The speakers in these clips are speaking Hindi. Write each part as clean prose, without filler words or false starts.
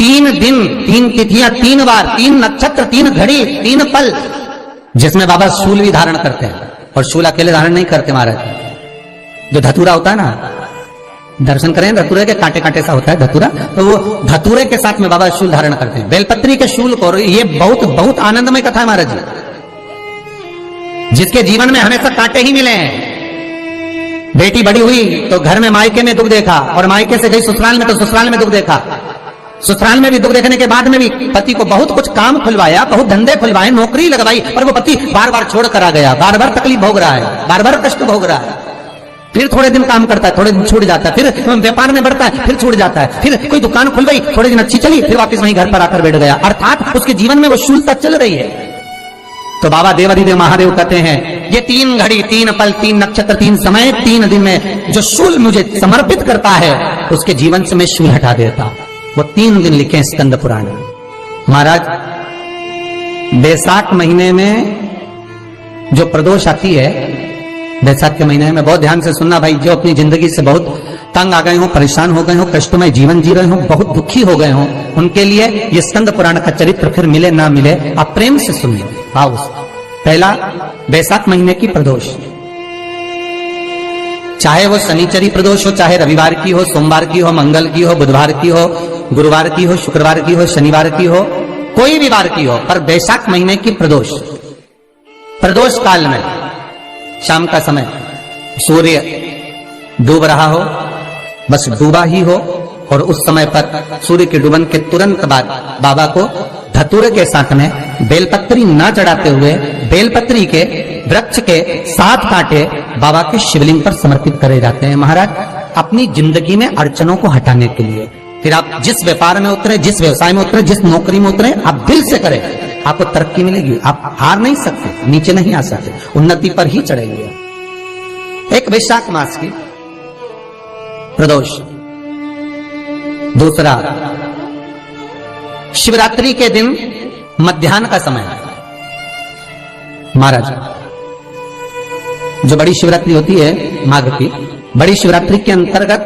3 दिन 3 तिथियां, 3 बार, 3 नक्षत्र, 3 घड़ी, 3 पल, जिसमें बाबा शूल भी धारण करते हैं। और शूल अकेले धारण नहीं करते महाराज, जो धतूरा होता है ना, दर्शन करें धतूरे के, कांटे कांटे सा होता है धतूरा, तो वो धतूरे के साथ में बाबा शूल धारण करते हैं, बेलपत्री के शूल को। ये बहुत बहुत आनंदमय कथा है महाराज जी, जिसके जीवन में हमेशा कांटे ही मिले हैं। बेटी बड़ी हुई तो घर में मायके में दुख देखा, और मायके से गई ससुराल में तो ससुराल में दुख देखा, ससुराल में भी दुख देखने के बाद में भी पति को बहुत कुछ काम खुलवाया, बहुत धंधे खुलवाए, नौकरी लगवाई, पर वो पति बार बार छोड़ कर आ गया, बार बार तकलीफ भोग रहा है, बार बार कष्ट भोग रहा है। फिर थोड़े दिन काम करता है, थोड़े दिन छूट जाता है, फिर व्यापार में बढ़ता है, फिर छूट जाता है, फिर कोई दुकान खुल गई, थोड़े दिन अच्छी चली, फिर वापस वहीं घर पर आकर बैठ गया, अर्थात उसके जीवन में वो शूलता चल रही है। तो बाबा देवाधिदेव महादेव कहते हैं, ये 3 घड़ी, 3 पल, 3 नक्षत्र, 3 समय, 3 दिन में जो शूल मुझे समर्पित करता है, उसके जीवन से मैं शूल हटा देता हूं। वो 3 दिन लिखे स्कंद पुराण में। महाराज, बैसाख महीने में जो प्रदोष आती है, बैसाख के महीने में बहुत ध्यान से सुनना भाई, जो अपनी जिंदगी से बहुत तंग आ गए हो, परेशान हो गए हो, कष्टमय जीवन जी रहे हो, बहुत दुखी हो गए हो, उनके लिए ये स्कंद पुराण का चरित्र फिर मिले ना मिले, आप प्रेम से सुनिए भाव से। पहला, बैसाख महीने की प्रदोष, चाहे वो शनिचरी प्रदोष हो, चाहे रविवार की हो, सोमवार की हो, मंगल की हो, बुधवार की हो, गुरुवार की हो, शुक्रवार की हो, शनिवार की हो, कोई भी वार की हो, पर बैसाख महीने की प्रदोष, प्रदोष काल में शाम का समय सूर्य डूब रहा हो, बस डूबा ही हो, और उस समय पर सूर्य के डूबन के तुरंत बाद बाबा को धतूरे के साथ में बेलपत्री ना चढ़ाते हुए बेलपत्री के वृक्ष के 7 कांटे बाबा के शिवलिंग पर समर्पित करे जाते हैं महाराज, अपनी जिंदगी में अड़चनों को हटाने के लिए। फिर आप जिस व्यापार में उतरे, जिस व्यवसाय में उतरे, जिस नौकरी में उतरे, आप दिल से करें, आपको तरक्की मिलेगी। आप हार नहीं सकते, नीचे नहीं आ सकते, उन्नति पर ही चढ़ेंगे। एक वैशाख मास की प्रदोष, दूसरा शिवरात्रि के दिन मध्याह्न का समय महाराज, जो बड़ी शिवरात्रि होती है माघ की, बड़ी शिवरात्रि के अंतर्गत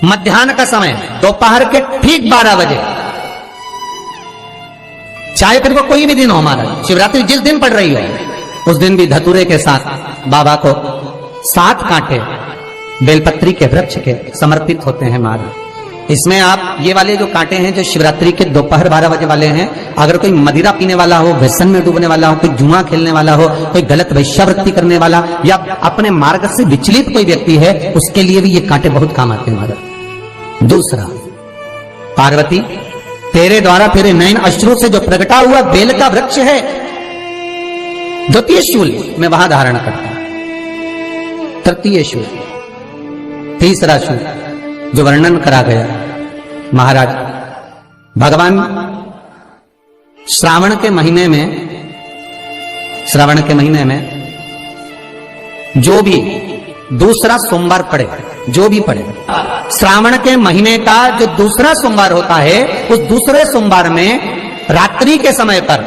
मध्याह्न का समय, दोपहर के ठीक 12 बजे, चाहे फिर वो कोई भी दिन हो हमारा, शिवरात्रि जिस दिन पड़ रही हो, उस दिन भी धतूरे के साथ बाबा को 7 कांटे बेलपत्री के वृक्ष के समर्पित होते हैं महाराज। इसमें आप ये वाले जो कांटे हैं, जो शिवरात्रि के दोपहर 12 बजे वाले हैं, अगर कोई मदिरा पीने वाला हो, व्यसन में डूबने वाला हो, कोई जुआ खेलने वाला हो, कोई गलत वैश्यावृत्ति करने वाला, या अपने मार्ग से विचलित कोई व्यक्ति है, उसके लिए भी ये कांटे बहुत काम आते हैं महाराज। दूसरा, पार्वती तेरे द्वारा तेरे नयन अश्रु से जो प्रगटा हुआ बेल का वृक्ष है, द्वितीय शूल मैं वहां धारण करता हूं। तृतीय शूल, तीसरा शूल जो वर्णन करा गया महाराज, भगवान श्रावण के महीने में जो भी दूसरा सोमवार पड़े, जो भी पड़े, श्रावण के महीने का जो दूसरा सोमवार होता है, उस दूसरे सोमवार में रात्रि के समय पर,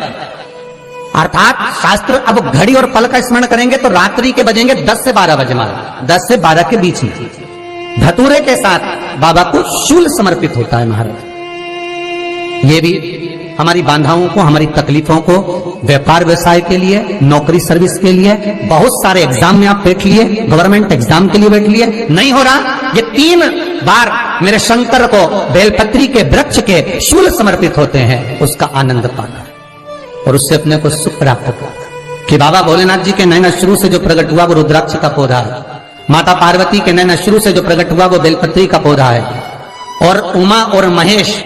अर्थात शास्त्र अब घड़ी और पल का स्मरण करेंगे तो रात्रि के बजेंगे 10 से 12 बजे महाराज, 10 से 12 के बीच में धतूरे के साथ बाबा को शूल समर्पित होता है महाराज। ये भी हमारी बाधाओं को, हमारी तकलीफों को, व्यापार व्यवसाय के लिए, नौकरी सर्विस के लिए, बहुत सारे एग्जाम में आप बैठ लिए, गवर्नमेंट एग्जाम के लिए बैठ लिए, नहीं हो रहा, ये 3 बार मेरे शंकर को बेलपत्री के वृक्ष के शूल समर्पित होते हैं, उसका आनंद पाना और उससे अपने को सुख प्राप्त करना। कि बाबा भोलेनाथ जी के नयन अश्रु से जो प्रकट हुआ वो रुद्राक्ष का पौधा है, माता पार्वती के नयन अश्रु से जो प्रकट हुआ वो बेलपत्री का पौधा है, और उमा और महेश,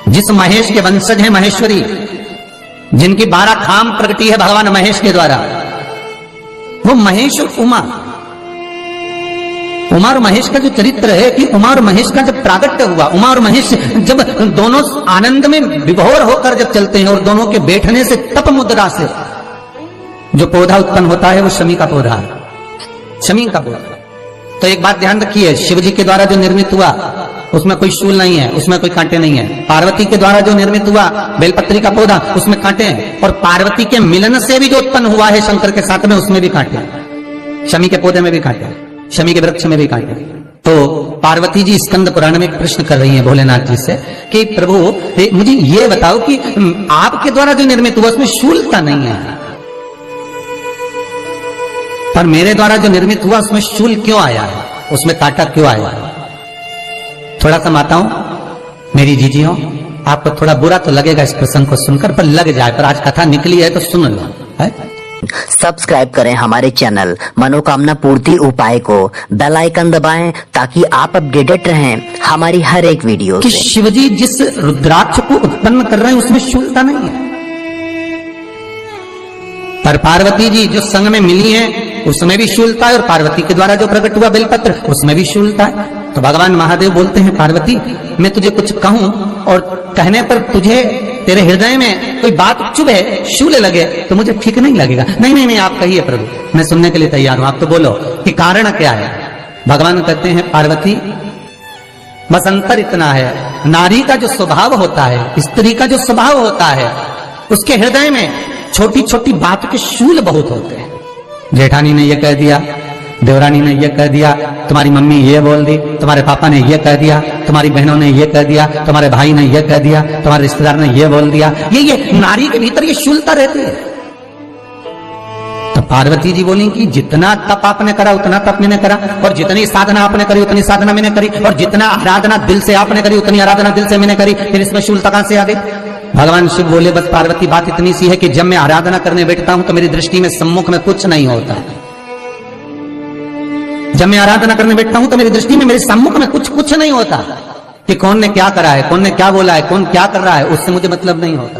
जिस महेश के वंशज हैं महेश्वरी, जिनकी 12 खाम प्रगटी है भगवान महेश के द्वारा, वो महेश और उमा और महेश का जो चरित्र है कि उमा और महेश का जब प्रागट्य हुआ, उमा और महेश जब दोनों आनंद में विभोर होकर जब चलते हैं, और दोनों के बैठने से तप मुद्रा से जो पौधा उत्पन्न होता है वो शमी का पौधा है, शमी का पौधा। तो एक बात ध्यान रखिए, शिव जी के द्वारा जो निर्मित हुआ उसमें कोई शूल नहीं है, उसमें कोई कांटे नहीं है। पार्वती के द्वारा जो निर्मित हुआ बेलपत्री का पौधा, उसमें कांटे हैं, और पार्वती के मिलन से भी जो उत्पन्न हुआ है शंकर के साथ में, उसमें भी कांटे हैं, शमी के पौधे में भी कांटे हैं, शमी के वृक्ष में भी कांटे हैं। तो पार्वती जी स्कंद पुराण में एक प्रश्न कर रही हैं भोलेनाथ जी से कि प्रभु मुझे ये बताओ कि आपके द्वारा जो निर्मित हुआ उसमें शूलता नहीं है, पर मेरे द्वारा जो निर्मित हुआ उसमें शूल क्यों आया है, उसमें कांटा क्यों आया है? थोड़ा सा माताओं, मेरी जीजियों, आपको थोड़ा बुरा तो लगेगा इस प्रसंग को सुनकर, पर लग जाए, पर आज कथा निकली है तो सुन लो। सब्सक्राइब करें हमारे चैनल मनोकामना पूर्ति उपाय को, बेल आइकन दबाएं ताकि आप अपडेटेड रहें हमारी हर एक वीडियो कि से। शिवजी जिस रुद्राक्ष को उत्पन्न कर रहे हैं उसमें शूलता नहीं है, पर पार्वती जी जो संग में मिली हैं उसमें भी शूलता है, और पार्वती के द्वारा जो प्रकट हुआ बेलपत्र उसमें भी शूलता है। तो भगवान महादेव बोलते हैं, पार्वती मैं तुझे कुछ कहूं और कहने पर तुझे तेरे हृदय में कोई बात चुभे, शूल लगे तो मुझे ठीक नहीं लगेगा। नहीं नहीं नहीं, आप कहिए प्रभु, मैं सुनने के लिए तैयार हूं, आप तो बोलो कि कारण क्या है। भगवान कहते हैं, पार्वती बस अंतर इतना है, नारी का जो स्वभाव होता है, स्त्री का जो स्वभाव होता है, उसके हृदय में छोटी छोटी बात के शूल बहुत होते हैं। जेठानी ने यह कह दिया, देवरानी ने यह कह दिया, तुम्हारी मम्मी ये बोल दी, तुम्हारे पापा ने यह कह दिया, तुम्हारी बहनों ने यह कह दिया, तुम्हारे भाई ने यह कह दिया, तुम्हारे रिश्तेदार ने यह बोल दिया, ये नारी के भीतर ये शूलता रहती है। तो पार्वती जी बोली कि जितना तप आपने करा उतना तप मैंने करा, और जितनी साधना आपने करी उतनी साधना मैंने करी, और जितना आराधना दिल से आपने करी उतनी आराधना दिल से मैंने करी, फिर इसमें शूलता कहां से आ गई? भगवान शिव बोले, बस पार्वती बात इतनी सी है कि जब मैं आराधना करने बैठता हूं तो मेरी दृष्टि में सम्मुख में कुछ नहीं होता। जब मैं आराधना करने बैठता हूं तो मेरी दृष्टि में मेरे सम्मुख में कुछ नहीं होता कि कौन ने क्या करा है, कौन ने क्या बोला है, कौन क्या कर रहा है, उससे मुझे मतलब नहीं होता,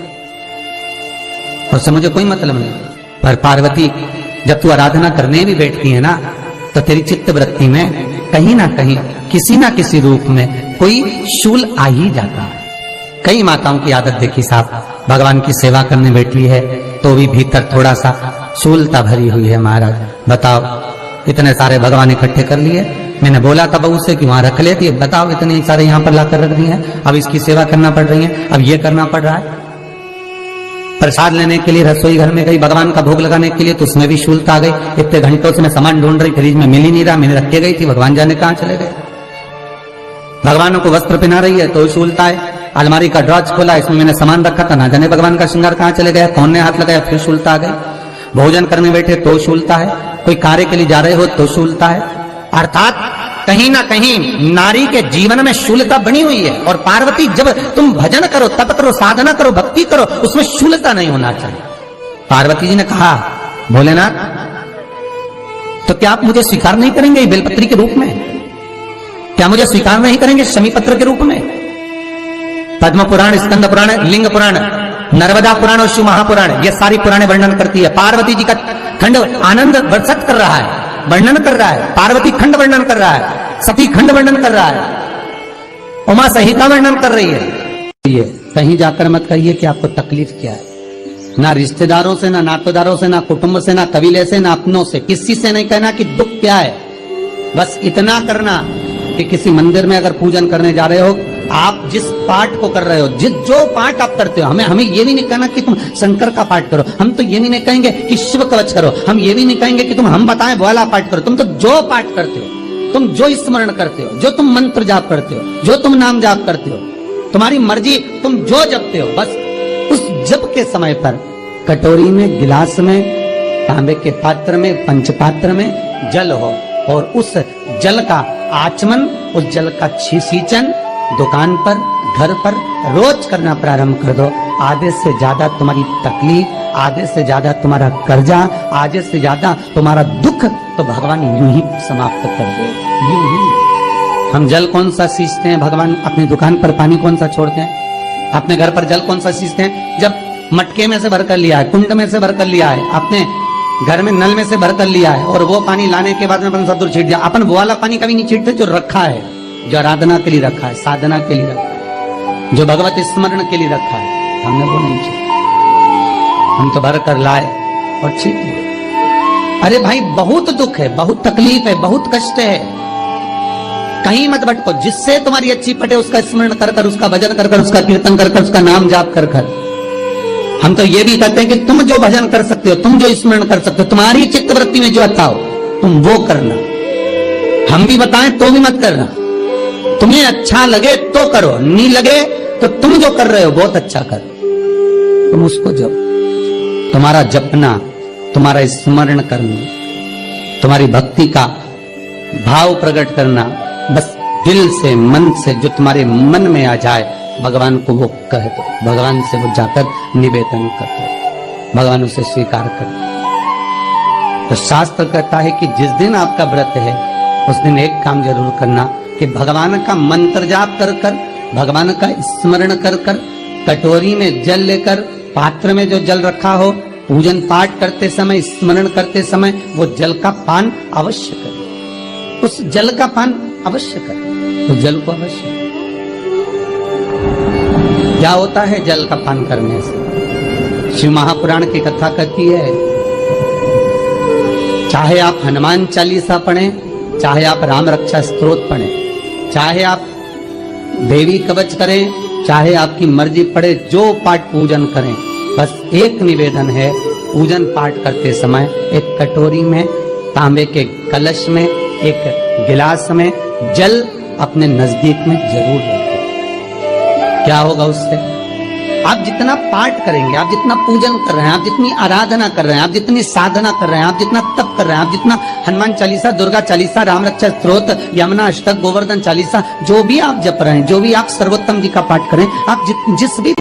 उससे मुझे कोई मतलब नहीं। पर पार्वती जब तू आराधना करने भी बैठती है ना, तो तेरी चित्त वृत्ति में कहीं ना कहीं किसी ना किसी रूप में कोई शूल आ ही जाता है। कई माताओं की आदत देखी साहब, भगवान की सेवा करने बैठी है तो भी भीतर थोड़ा सा शूलता भरी हुई है। महाराज बताओ, इतने सारे भगवान इकट्ठे कर लिए, मैंने बोला था बहू से कि वहां रख लेती है, बताओ इतने सारे यहाँ पर लाकर रख दिए हैं, अब इसकी सेवा करना पड़ रही है, अब ये करना पड़ रहा है। प्रसाद लेने के लिए रसोई घर में गई, भगवान का भोग लगाने के लिए, तो उसमें भी शूलता आ गई। इतने घंटों से मैं सामान ढूंढ रही, फ्रिज में मिल ही नहीं रहा, मैंने रखे गई थी, भगवान जाने कहां चले गए। भगवानों को वस्त्र पहना रही है तो शूलता है। अलमारी का ड्रॉज खोला, इसमें मैंने सामान रखा था, ना जाने भगवान का श्रृंगार कहां चले गया, कौन ने हाथ लगाया, फिर शूलता आ गई। भोजन करने बैठे तो शूलता है, कोई कार्य के लिए जा रहे हो तो शूलता है। अर्थात कहीं ना कहीं नारी के जीवन में शूलता बनी हुई है। और पार्वती जब तुम भजन करो, तप करो, साधना करो, भक्ति करो, उसमें शूलता नहीं होना चाहिए। पार्वती जी ने कहा, भोलेनाथ तो क्या आप मुझे स्वीकार नहीं करेंगे बेलपत्री के रूप में? क्या मुझे स्वीकार नहीं करेंगे शमी पत्र के रूप में? पद्म पुराण, स्कंद पुराण, लिंग पुराण, नर्मदा पुराण और शिव महापुराण, ये सारी पुराणे वर्णन करती है। पार्वती जी का खंड आनंद वर्षित कर रहा है, वर्णन कर रहा है, पार्वती खंड वर्णन कर रहा है, सती खंड वर्णन कर रहा है, उमा सहिता वर्णन कर रही है। ये कहीं जाकर मत कहिए कि आपको तकलीफ क्या है, ना रिश्तेदारों से, ना नातेदारों से, ना कुटुंब से, ना कबीले से, ना अपनों से, किसी से नहीं कहना कि दुख क्या है। बस इतना करना कि किसी मंदिर में अगर पूजन करने जा रहे हो, आप जिस पाठ को कर रहे हो, जो पाठ आप करते हो, हमें ये भी नहीं कहना कि तुम शंकर का पाठ करो, हम तो ये भी नहीं कहेंगे कि शिव कवच करो, हम ये भी नहीं कहेंगे कि हम बताएं वाला पाठ करो। तुम तो जो पाठ करते हो, तुम जो स्मरण करते हो, जो तुम मंत्र जाप करते हो, जो तुम नाम जाप करते हो, तुम्हारी मर्जी, तुम जो जपते हो, बस उस जप के समय पर कटोरी में, गिलास में, तांबे के पात्र में, पंचपात्र में जल हो, और उस जल का आचमन, उस जल का सींचन दुकान पर, घर पर रोज करना प्रारंभ कर दो। आधे से ज्यादा तुम्हारी तकलीफ, आधे से ज्यादा तुम्हारा कर्जा, आधे से ज्यादा तुम्हारा दुख तो भगवान यूं ही समाप्त कर दे। यूं ही हम जल कौन सा सींचते हैं भगवान, अपनी दुकान पर पानी कौन सा छोड़ते हैं, अपने घर पर जल कौन सा सींचते हैं? जब मटके में से भरकर लिया है, कुंड में से भरकर लिया है, अपने घर में नल में से भरकर लिया है, और वो पानी लाने के बाद में अपन सब दूर छीट दिया। अपन वो वाला पानी कभी नहीं छीटते जो रखा है, जो आराधना के लिए रखा है, साधना के लिए रखा है, जो भगवत स्मरण के लिए रखा है, हमने वो नहीं छीटा। हम तो भर कर लाए और छीट दिए। अरे भाई बहुत दुख है, बहुत तकलीफ है, बहुत कष्ट है, कहीं मत भटको। जिससे तुम्हारी अच्छी पटे उसका स्मरण कर कर, उसका भजन कर कर, उसका कीर्तन कर कर, उसका नाम जाप कर कर। हम तो ये भी कहते हैं कि तुम जो भजन कर सकते हो, तुम जो स्मरण कर सकते हो, तुम्हारी चित्तवृत्ति में जो आता हो तुम वो करना। हम भी बताएं तो भी मत करना। तुम्हें अच्छा लगे तो करो, नहीं लगे तो तुम जो कर रहे हो बहुत अच्छा करो, तुम उसको जप। तुम्हारा जपना, तुम्हारा स्मरण करना, तुम्हारी भक्ति का भाव प्रकट करना, बस दिल से मन से जो तुम्हारे मन में आ जाए भगवान को वो कह दो, भगवान से वो जाकर निवेदन कर दो, भगवान उसे स्वीकार कर दो। तो शास्त्र कहता है कि जिस दिन आपका व्रत है उस दिन एक काम जरूर करना कि भगवान का मंत्र जाप कर कर, भगवान का स्मरण कर कर, कटोरी में जल लेकर, पात्र में जो जल रखा हो, पूजन पाठ करते समय, स्मरण करते समय वो जल का पान अवश्य करें, उस जल का पान अवश्य करें। तो जल को अवश्य, क्या होता है जल का पान करने से? शिव महापुराण की कथा कहती है, चाहे आप हनुमान चालीसा पढ़ें, चाहे आप राम रक्षा स्तोत्र पढ़ें, चाहे आप देवी कवच करें, चाहे आपकी मर्जी पड़े, जो पाठ पूजन करें, बस एक निवेदन है, पूजन पाठ करते समय एक कटोरी में, तांबे के कलश में, एक गिलास में जल अपने नजदीक में जरूर रखें। क्या होगा उससे? आप जितना पाठ करेंगे, आप जितना पूजन कर रहे हैं, आप जितनी आराधना कर रहे हैं, आप जितनी साधना कर रहे हैं, आप जितना तप कर रहे हैं, आप जितना हनुमान चालीसा, दुर्गा चालीसा, राम रक्षा स्तोत्र, यमुना अष्टक, गोवर्धन चालीसा, जो भी आप जप रहे हैं, जो भी आप सर्वोत्तम जी का पाठ करें, आप जिस भी